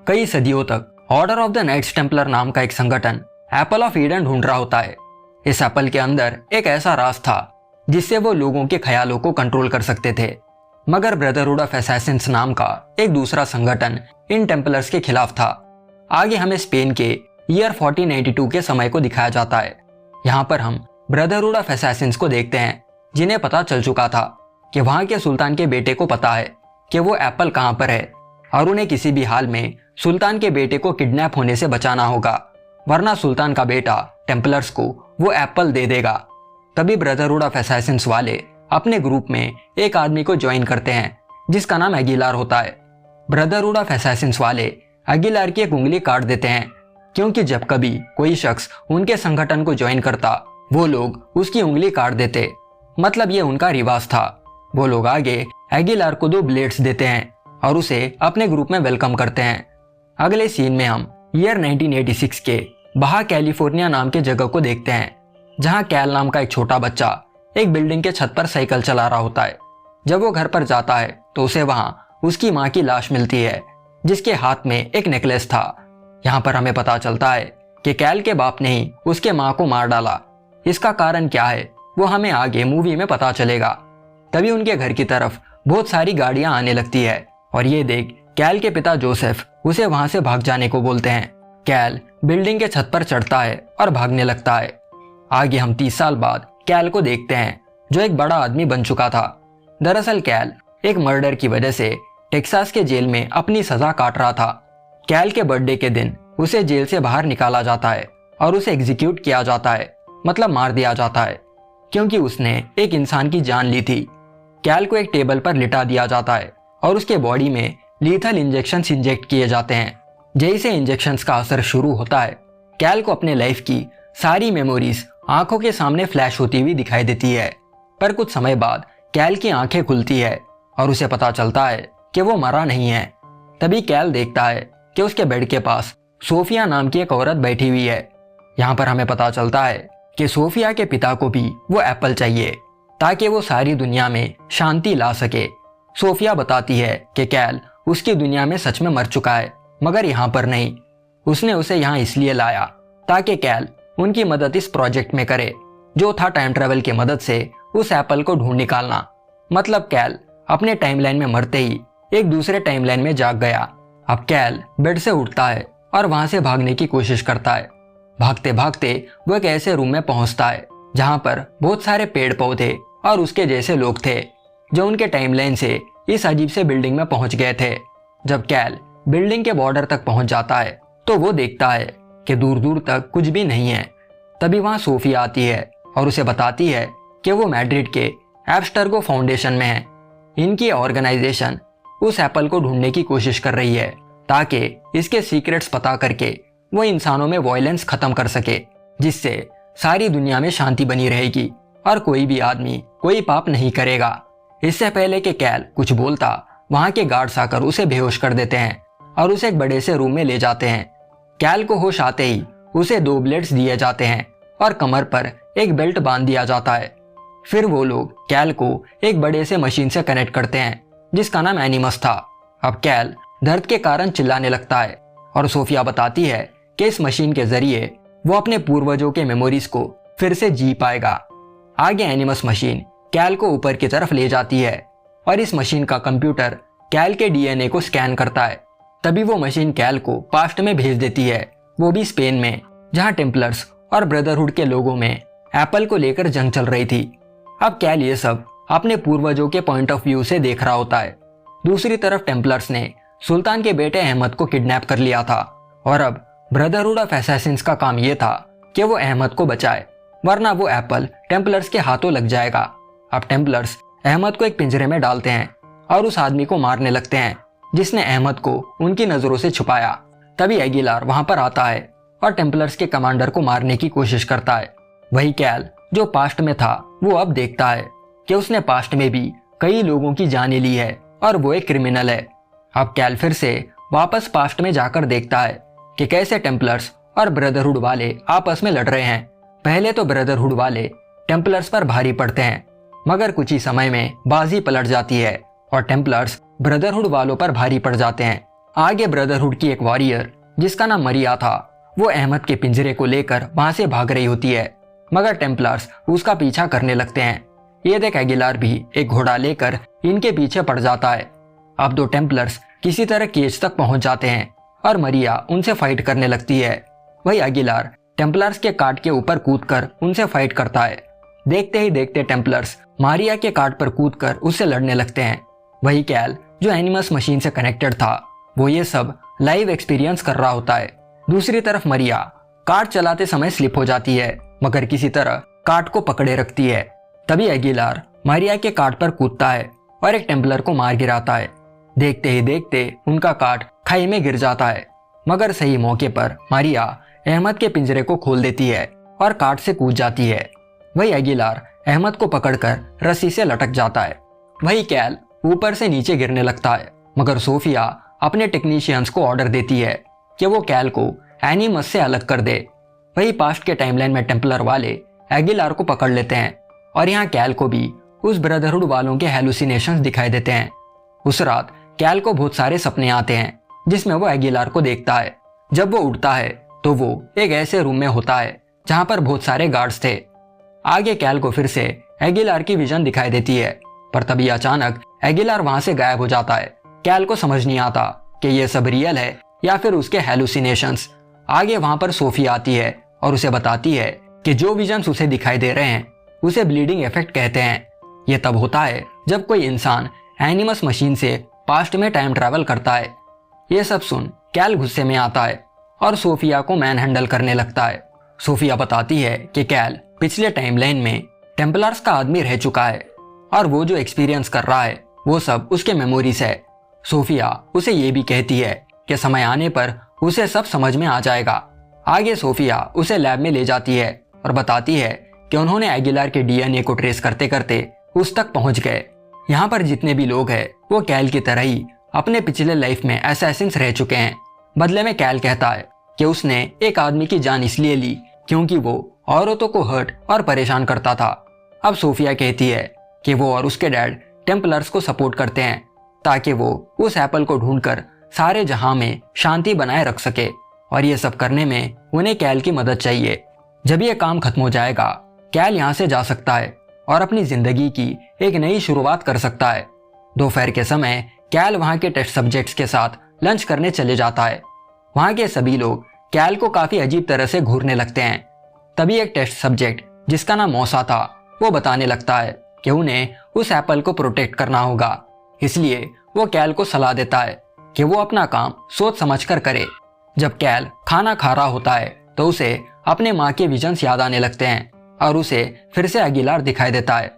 कई सदियों तक order of the Knights Templar नाम का एक संगठन एप्पल ऑफ ईडन ढूंढ रहा होता है। इस एप्पल के अंदर एक ऐसा राज था जिससे वो लोगों के ख्यालों को कंट्रोल कर सकते थे। मगर ब्रदरहुड ऑफ असैसिन्स नाम का एक दूसरा संगठन इन टेम्पलर्स के खिलाफ था। आगे हमें स्पेन के ईयर 1492 के समय को दिखाया जाता है। यहाँ पर हम ब्रदरहुड ऑफ असैसिन्स को देखते हैं, जिन्हें पता चल चुका था कि वहाँ के सुल्तान के बेटे को पता है कि वो एप्पल कहाँ पर है और उन्हें किसी भी हाल में सुल्तान के बेटे को किडनैप होने से बचाना होगा, वरना सुल्तान का बेटा टेम्पलर्स को वो एप्पल दे देगा। तभी ब्रदरहुड ऑफ असैसिन्स वाले अपने ग्रुप में एक आदमी को ज्वाइन करते हैं जिसका नाम एगिलार होता है। ब्रदरहुड ऑफ असैसिन्स वाले एगिलार की एक उंगली काट देते हैं, क्योंकि जब कभी कोई शख्स उनके संगठन को ज्वाइन करता वो लोग उसकी उंगली काट देते। मतलब ये उनका रिवाज था। वो लोग आगे एगिलार को 2 ब्लेड्स देते हैं और उसे अपने ग्रुप में वेलकम करते हैं। अगले सीन में हम ईयर 1986 के बाहा कैलिफोर्निया नाम के जगह को देखते हैं, जहां कैल नाम का एक छोटा बच्चा एक बिल्डिंग के छत पर साइकिल चला रहा होता है। जब वो घर पर जाता है तो उसे वहां उसकी माँ की लाश मिलती है, जिसके हाथ में एक नेकलेस था। यहाँ पर हमें पता चलता है कि कैल के बाप ने ही उसके माँ को मार डाला। इसका कारण क्या है वो हमें आगे मूवी में पता चलेगा। तभी उनके घर की तरफ बहुत सारी गाड़ियां आने लगती है और ये देख कैल के पिता जोसेफ उसे वहां से भाग जाने को बोलते हैं। कैल बिल्डिंग के छत पर चढ़ता है और भागने लगता है। आगे हम 30 साल बाद कैल को देखते हैं, जो एक बड़ा आदमी बन चुका था। दरअसल कैल एक मर्डर की वजह से टेक्सास के जेल में अपनी सजा काट रहा था। कैल के बर्थडे के दिन उसे जेल से बाहर निकाला जाता है और उसे एग्जीक्यूट किया जाता है, मतलब मार दिया जाता है, क्योंकि उसने एक इंसान की जान ली थी। कैल को एक टेबल पर लिटा दिया जाता है और उसके बॉडी में लीथल इंजेक्शंस इंजेक्ट किए जाते हैं। जैसे इंजेक्शंस का असर शुरू होता है, कैल को अपने लाइफ की सारी मेमोरीज आंखों के सामने फ्लैश होती हुई दिखाई देती है। पर कुछ समय बाद कैल की आंखें खुलती है और उसे पता चलता है कि वो मरा नहीं है। तभी कैल देखता है कि उसके बेड के पास सोफिया नाम की एक औरत बैठी हुई है। यहाँ पर हमें पता चलता है कि सोफिया के पिता को भी वो एप्पल चाहिए ताकि वो सारी दुनिया में शांति ला सके। सोफिया बताती है कि कैल उसकी दुनिया में सच में मर चुका है, मगर यहाँ पर नहीं। उसने उसे यहाँ इसलिए लाया ताकि कैल उनकी मदद इस प्रोजेक्ट में करे, जो था टाइम ट्रेवल की मदद से उस एप्पल को ढूंढ निकालना। मतलब कैल अपने टाइमलाइन में मरते ही एक दूसरे टाइमलाइन में जाग गया। अब कैल बेड से उठता है और वहां से भागने की कोशिश करता है। भागते भागते वो एक ऐसे रूम में पहुंचता है जहां पर बहुत सारे पेड़ पौधे और उसके जैसे लोग थे, जो उनके टाइमलाइन से इस अजीब से बिल्डिंग में पहुंच गए थे। जब कैल बिल्डिंग के बॉर्डर तक पहुंच जाता है तो वो देखता है कि दूर दूर तक कुछ भी नहीं है। तभी वहां सोफिया आती है और उसे बताती है कि वो मैड्रिड के एब्स्टर्गो फाउंडेशन में है। इनकी ऑर्गेनाइजेशन उस एप्पल को ढूंढने की कोशिश कर रही है ताकि इसके सीक्रेट्स पता करके वो इंसानों में वायलेंस खत्म कर सके, जिससे सारी दुनिया में शांति बनी रहेगी और कोई भी आदमी कोई पाप नहीं करेगा। इससे पहले कि कैल कुछ बोलता, वहां के गार्ड्स आकर उसे बेहोश कर देते हैं और उसे एक बड़े से रूम में ले जाते हैं। कैल को होश आते ही उसे 2 ब्लेड्स दिए जाते हैं और कमर पर एक बेल्ट बांध दिया जाता है। फिर वो लोग कैल को एक बड़े से मशीन से कनेक्ट करते हैं जिसका नाम एनिमस था। अब कैल दर्द के कारण चिल्लाने लगता है और सोफिया बताती है कि इस मशीन के जरिए वो अपने पूर्वजों के मेमोरीज को फिर से जी पाएगा। आगे एनिमस मशीन कैल को ऊपर की तरफ ले जाती है और इस मशीन का कंप्यूटर कैल के डीएनए को स्कैन करता है। तभी वो मशीन कैल को पास्ट में भेज देती है, वो भी स्पेन में, जहां टेम्पलर्स और ब्रदरहुड के लोगों में एप्पल को लेकर जंग चल रही थी। अब कैल ये सब अपने पूर्वजों के पॉइंट ऑफ व्यू से देख रहा होता है। दूसरी तरफ टेम्पलर्स ने सुल्तान के बेटे अहमद को किडनैप कर लिया था और अब ब्रदरहुड ऑफ असैसिन्स का काम यह था कि वो अहमद को बचाए, वरना वो एप्पल टेम्पलर्स के हाथों लग जाएगा। अब टेम्पलर्स अहमद को एक पिंजरे में डालते हैं और उस आदमी को मारने लगते हैं जिसने अहमद को उनकी नजरों से छुपाया। तभी एगिलार वहां पर आता है और टेम्पलर्स के कमांडर को मारने की कोशिश करता है। वही कैल जो पास्ट में था वो अब देखता है कि उसने पास्ट में भी कई लोगों की जानें ली है और वो एक क्रिमिनल है। अब कैल फिर से वापस पास्ट में जाकर देखता है कि कैसे टेम्पलर्स और ब्रदरहुड वाले आपस में लड़ रहे हैं। पहले तो ब्रदरहुड वाले टेम्पलर्स पर भारी पड़ते हैं, मगर कुछ ही समय में बाजी पलट जाती है और टेम्पलर्स ब्रदरहुड वालों पर भारी पड़ जाते हैं। आगे ब्रदरहुड की एक वॉरियर जिसका नाम मरिया था, वो अहमद के पिंजरे को लेकर वहां से भाग रही होती है, मगर टेम्पलर्स उसका पीछा करने लगते हैं। ये देख एगिलार भी एक घोड़ा लेकर इनके पीछे पड़ जाता है। अब दो टेम्पलर्स किसी तरह केज तक पहुंच जाते हैं और मरिया उनसे फाइट करने लगती है। वही एगिलार टेम्पलर्स के कार्ट के ऊपर कूदकर उनसे फाइट करता है। देखते ही देखते टेम्पलर्स मारिया के कार्ट पर कूदकर उससे लड़ने लगते हैं। वही कैल जो एनिमस मशीन से कनेक्टेड था, वो ये सब लाइव एक्सपीरियंस कर रहा होता है। दूसरी तरफ मरिया कार्ट चलाते समय स्लिप हो जाती है, मगर किसी तरह कार्ट को पकड़े रखती है। तभी एगिलार मारिया के कार्ट पर कूदता है और एक टेम्पलर को मार गिराता है। देखते ही देखते उनका कार्ट खाई में गिर जाता है, मगर सही मौके पर मारिया अहमद के पिंजरे को खोल देती है और कार्ट से कूद जाती है। वही एगिलार अहमद को पकड़कर रस्सी से लटक जाता है। वही कैल ऊपर से नीचे गिरने लगता है, मगर सोफिया अपने टेक्नीशियंस को ऑर्डर देती है कि वो कैल को एनिमस से अलग कर दे। वही पास्ट के टाइमलाइन में टेम्पलर वाले एगिलार को पकड़ लेते हैं और यहाँ कैल को भी उस ब्रदरहुड वालों के हेलुसिनेशंस दिखाई देते हैं। उस रात कैल को बहुत सारे सपने आते हैं जिसमें वो एगिलार को देखता है। जब वो उठता है तो वो एक ऐसे रूम में होता है जहाँ पर बहुत सारे गार्ड्स थे। आगे कैल को फिर से एगिलार की विजन दिखाई देती है, पर तभी अचानक एगिलार वहां से गायब हो जाता है। कैल को समझ नहीं आता कि ये सब रियल है या फिर उसके हेलुसिनेशंस। आगे वहां पर सोफी आती है और उसे बताती है कि जो विजन्स उसे दिखाई दे रहे हैं उसे ब्लीडिंग इफेक्ट कहते हैं। ये तब होता है जब कोई इंसान एनिमस मशीन से पास्ट में टाइम ट्रैवल करता है। ये सब सुन कैल गुस्से में आता है और सोफिया को मैन हैंडल करने लगता है। सोफिया बताती है कि कैल पिछले टाइमलाइन में टेम्पलर्स का आदमी रह चुका है और वो जो एक्सपीरियंस कर रहा है वो सब उसके मेमोरीज है। सोफिया उसे ये भी कहती है कि समय आने पर उसे सब समझ में आ जाएगा। आगे सोफिया उसे लैब में ले जाती है और बताती है कि उन्होंने एगिलार के डीएनए को ट्रेस करते करते उस तक पहुंच गए। यहाँ पर जितने भी लोग हैं वो कैल की तरह ही अपने पिछले लाइफ में असैसिन्स रह चुके हैं। बदले में कैल कहता है कि उसने एक आदमी की जान इसलिए ली क्योंकि वो औरतों को हर्ट और परेशान करता था। अब सोफिया कहती है कि वो और उसके डैड टेम्पलर्स को सपोर्ट करते हैं ताकि वो उस एप्पल को ढूंढकर सारे जहां में शांति बनाए रख सके, और ये सब करने में उन्हें कैल की मदद चाहिए। जब ये काम खत्म हो जाएगा कैल यहाँ से जा सकता है और अपनी जिंदगी की एक नई शुरुआत कर सकता है। दोपहर के समय कैल वहाँ के टेस्ट सब्जेक्ट्स के साथ लंच करने चले जाता है। वहाँ के सभी लोग कैल को काफी अजीब तरह से घूरने लगते हैं। तभी एक टेस्ट सब्जेक्ट जिसका नाम मौसा था वो बताने लगता है कि उन्हें उस एप्पल को प्रोटेक्ट करना होगा, इसलिए वो कैल को सलाह देता है कि वो अपना काम सोच समझकर करे। जब कैल खाना खा रहा होता है तो उसे अपने माँ के विजन्स याद आने लगते हैं और उसे फिर से एगिलार दिखाई देता है।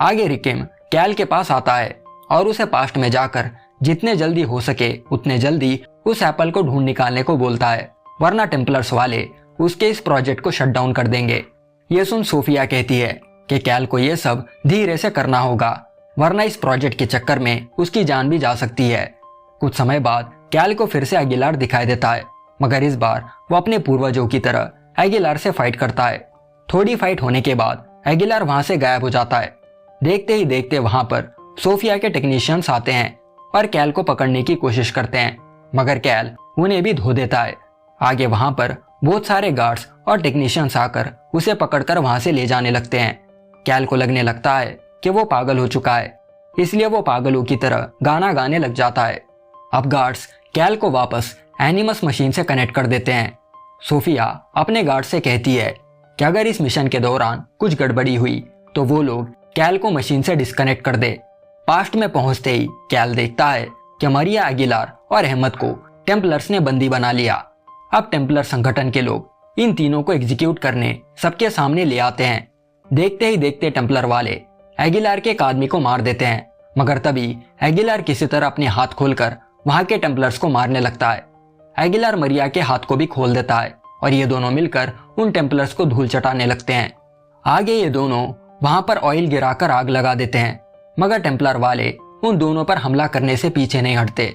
आगे रिकिम कैल के पास आता है और उसे पास्ट में जाकर जितने जल्दी हो सके उतने जल्दी उस एप्पल को ढूंढ निकालने को बोलता है, वरना टेम्पलर्स वाले उसके इस प्रोजेक्ट को शट डाउन कर देंगे। ये सुन सोफिया कहती है कि कैल को ये सब धीरे से करना होगा, वरना इस प्रोजेक्ट के चक्कर में उसकी जान भी जा सकती है। कुछ समय बाद कैल को फिर से एगिलार दिखाई देता है, मगर इस बार वो अपने पूर्वजों की तरह एगिलार से फाइट करता है। थोड़ी फाइट होने के बाद एगिलार वहां से गायब हो जाता है। देखते ही देखते वहां पर सोफिया के टेक्नीशियंस आते हैं और कैल को पकड़ने की कोशिश करते हैं, मगर कैल उन्हें भी धो देता है। आगे वहां पर बहुत सारे गार्ड्स और टेक्नीशियंस आकर उसे पकड़कर वहां से ले जाने लगते हैं। कैल को लगने लगता है कि वो पागल हो चुका है, इसलिए वो पागलों की तरह गाना गाने लग जाता है। अब गार्ड्स कैल को वापस एनिमस मशीन से कनेक्ट कर देते हैं। सोफिया अपने गार्ड से कहती है कि अगर इस मिशन के दौरान कुछ गड़बड़ी हुई तो वो लोग कैल को मशीन से डिस्कनेक्ट कर दे। पास्ट में पहुंचते ही कैल देखता है कि मरिया एगिलार और अहमद को टेम्पलर्स ने बंदी बना लिया। अब टेम्पलर संगठन के लोग इन तीनों को एग्जीक्यूट करने सबके सामने ले आते हैं। देखते ही देखते टेम्पलर वाले एगिलार के एक आदमी को मार देते हैं, मगर तभी एगिलार किसी तरह अपने हाथ खोलकर वहां के टेम्पलर्स को मारने लगता है। एगिलार मरिया के हाथ को भी खोल देता है और ये दोनों मिलकर उन टेम्पलर्स को धूल चटाने लगते हैं। आगे ये दोनों वहां पर ऑयल गिराकर आग लगा देते हैं, मगर टेम्पलर वाले उन दोनों पर हमला करने से पीछे नहीं हटते।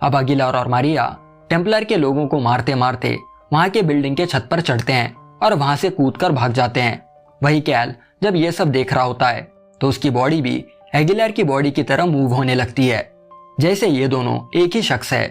अब एगिलार और मरिया टेम्पलर के लोगों को मारते मारते वहां के बिल्डिंग के छत पर चढ़ते हैं और वहां से कूदकर भाग जाते हैं। वही कैल जब ये सब देख रहा होता है तो उसकी बॉडी भी एगिलार की बॉडी की तरह मूव होने लगती है, जैसे ये दोनों एक ही शख्स है।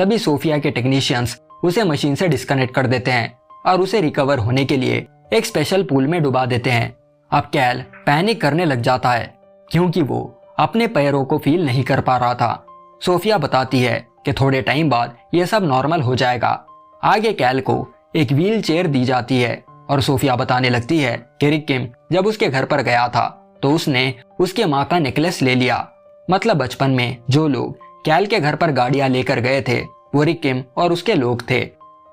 तभी सोफिया के टेक्नीशियंस उसे मशीन से डिस्कनेक्ट कर देते हैं और उसे रिकवर होने के लिए एक स्पेशल पूल में डुबा देते हैं। अब कैल पैनिक करने लग जाता है क्योंकि वो अपने पैरों को फील नहीं कर पा रहा था। सोफिया बताती है कि थोड़े टाइम बाद यह सब नॉर्मल हो जाएगा। आगे कैल को एक व्हील चेयर दी जाती है और सोफिया बताने लगती है कि रिकिम जब उसके घर पर गया था तो उसने उसके माँ का नेकलेस ले लिया। मतलब बचपन में जो लोग कैल के घर पर गाड़ियां लेकर गए थे वो रिकिम और उसके लोग थे।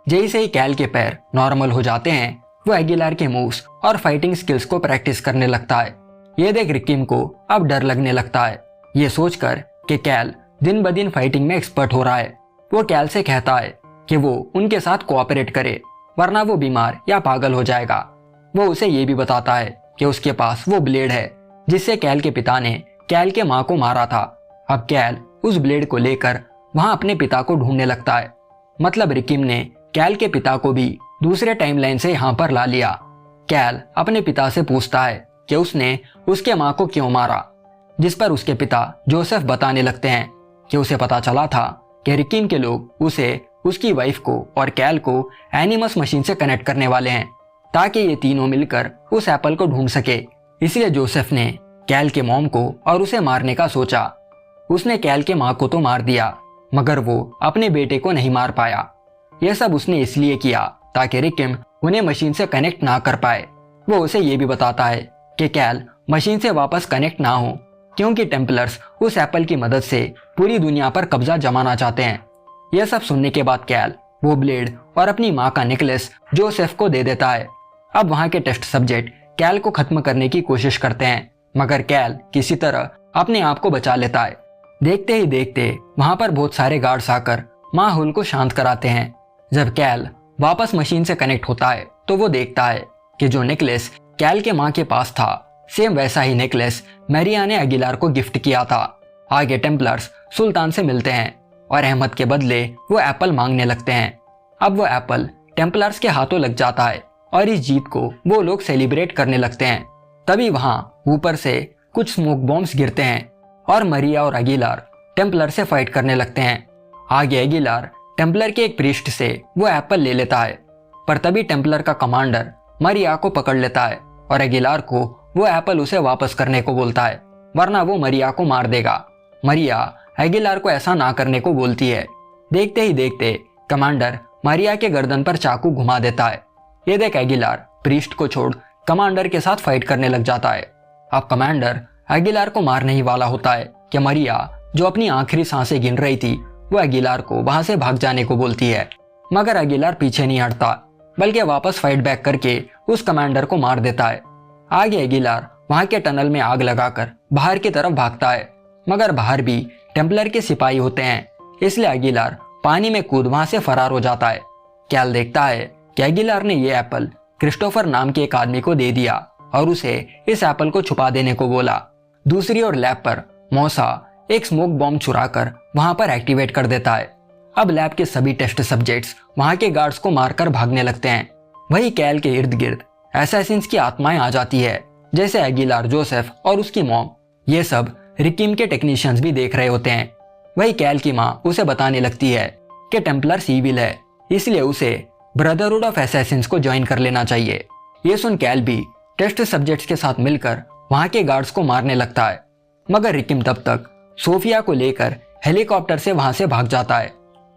जैसे ही कैल के पैर नॉर्मल हो जाते हैं वो एगिलार के मूव्स और फाइटिंग स्किल्स को प्रैक्टिस करने लगता है। ये देख रिकिम को अब डर लगने लगता है, ये सोचकर कि कैल दिन ब दिन फाइटिंग में एक्सपर्ट हो रहा है। वो कैल से कहता है कि वो उनके साथ कोऑपरेट करे वरना वो बीमार या पागल हो जाएगा। वो उसे ये भी बताता है कि उसके पास वो ब्लेड है जिससे कैल के पिता ने कैल के माँ को मारा था। अब कैल उस ब्लेड को लेकर वहां अपने पिता को ढूंढने लगता है। मतलब रिकिम ने कैल के पिता को भी दूसरे टाइमलाइन से यहाँ पर ला लिया। कैल अपने पिता से पूछता है कि उसने उसके माँ को क्यों मारा, जिस पर उसके पिता जोसेफ बताने लगते हैं कि उसे पता चला था कि रिकिम के लोग उसे, उसकी वाइफ को और कैल को एनिमस मशीन से कनेक्ट करने वाले हैं ताकि ये तीनों मिलकर उस एप्पल को ढूंढ सके। इसलिए जोसेफ ने कैल के मॉम को और उसे मारने का सोचा। उसने कैल के माँ को तो मार दिया मगर वो अपने बेटे को नहीं मार पाया। यह सब उसने इसलिए किया ताकि रिकिम उन्हें मशीन से कनेक्ट ना कर पाए। वो उसे ये भी बताता है कि कैल मशीन से वापस कनेक्ट ना हो क्योंकि टेम्पलर्स उस एप्पल की मदद से पूरी दुनिया पर कब्जा जमाना चाहते हैं। यह सब सुनने के बाद कैल वो ब्लेड और अपनी माँ का नेकलेस जोसेफ को दे देता है। अब वहाँ के टेस्ट सब्जेक्ट कैल को खत्म करने की कोशिश करते हैं मगर कैल किसी तरह अपने आप को बचा लेता है। देखते ही देखते वहाँ पर बहुत सारे गार्ड्स आकर माहौल को शांत कराते हैं। जब कैल वापस मशीन से कनेक्ट होता है तो वो देखता है कि जो नेकलेस कैल के माँ के पास था सेम वैसा ही नेकलेस मैरिया ने एगिलार को गिफ्ट किया था। आगे टेम्पलर्स सुल्तान से मिलते हैं और अहमद के बदले वो एप्पल मांगने लगते हैं। अब वो एप्पल टेम्पलर्स के हाथों लग जाता है और इस जीत को वो लोग सेलिब्रेट करने लगते हैं। तभी वहां ऊपर से कुछ स्मोक बॉम्ब्स गिरते हैं और मरिया और एगिलार टेम्पलर से फाइट करने लगते हैं। आगे एगिलार टेम्पलर के एक प्रीस्ट से वो एप्पल ले लेता है पर तभी टेम्पलर का कमांडर मरिया को पकड़ लेता है और एगिलार को वो एप्पल उसे वापस करने को बोलता है वरना वो मरिया को मार देगा। मरिया एगिलार को ऐसा ना करने को बोलती है। देखते ही देखते कमांडर मरिया के गर्दन पर चाकू घुमा देता है। ये देख एगिलार प्रीस्ट को छोड़ कमांडर के साथ फाइट करने लग जाता है। अब कमांडर एगिलार को मारने ही वाला होता है कि मरिया जो अपनी आखिरी सांसें गिन रही थी वो एगिलार को वहां से भाग जाने को बोलती है मगर एगिलार पीछे नहीं हटता बल्कि वापस फाइट बैक करके उस कमांडर को मार देता है। आगे एगिलार वहां के टनल में आग लगाकर बाहर की तरफ भागता है मगर बाहर भी टेम्पलर के सिपाही होते हैं इसलिए एगिलार पानी में कूद वहां से फरार हो जाता है। कैल देखता है कि एगिलार ने ये एप्पल क्रिस्टोफर नाम के एक आदमी को दे दिया और उसे इस एप्पल को छुपा देने को बोला। दूसरी ओर लैब पर मौसा एक स्मोक बॉम्ब चुराकर वहां पर एक्टिवेट कर देता है। अब लैब के सभी टेस्ट सब्जेक्ट्स वहां के गार्ड्स को मारकर भागने लगते हैं। वही कैल के इर्द गिर्द असैसिन्स की आत्माएं आ जाती है जैसे एगिलार, जोसेफ और उसकी मॉम। ये सब रिकिम के टेक्नीशियंस भी देख रहे होते हैं। वही कैल की माँ उसे बताने लगती है कि टेम्पलर्स ईविल है इसलिए उसे ब्रदरहुड ऑफ असैसिन्स को ज्वाइन कर लेना चाहिए। ये सुन कैल भी टेस्ट सब्जेक्ट्स के साथ मिलकर वहां के गार्ड्स को मारने लगता है मगर रिकिम तब तक सोफिया को लेकर हेलीकॉप्टर से वहां से भाग जाता है।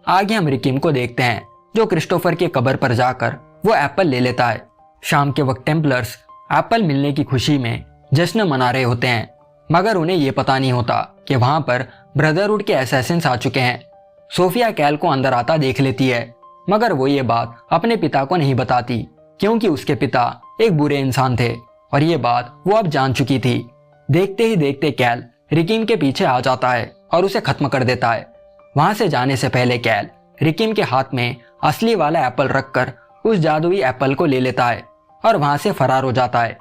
आगे हम रिकिम को देखते हैं जो क्रिस्टोफर के कब्र पर जाकर वो एप्पल ले लेता है। शाम के वक्त टेम्पलर्स एप्पल मिलने की खुशी में जश्न मना रहे होते हैं मगर उन्हें ये पता नहीं होता कि वहां पर ब्रदरहुड के असैसिन्स आ चुके हैं। सोफिया कैल को अंदर आता देख लेती है मगर वो ये बात अपने पिता को नहीं बताती क्योंकि उसके पिता एक बुरे इंसान थे और ये बात वो अब जान चुकी थी। देखते ही देखते कैल रिकिम के पीछे आ जाता है और उसे खत्म कर देता है। वहां से जाने से पहले कैल रिकिम के हाथ में असली वाला एप्पल रखकर उस जादुई एप्पल को ले लेता है और वहां से फरार हो जाता है।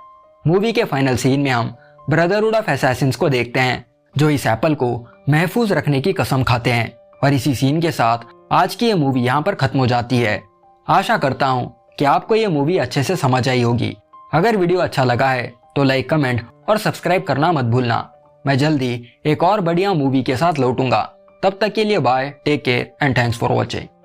मूवी के फाइनल सीन में हम ब्रदरहुड ऑफ असैसिन्स को देखते हैं जो इस एप्पल को महफूज रखने की कसम खाते हैं और इसी सीन के साथ आज की ये मूवी यहाँ पर खत्म हो जाती है। आशा करता हूँ कि आपको ये मूवी अच्छे से समझ आई होगी। अगर वीडियो अच्छा लगा है तो लाइक, कमेंट और सब्सक्राइब करना मत भूलना। मैं जल्दी एक और बढ़िया मूवी के साथ लौटूंगा। तब तक के लिए bye, take care and thanks for watching.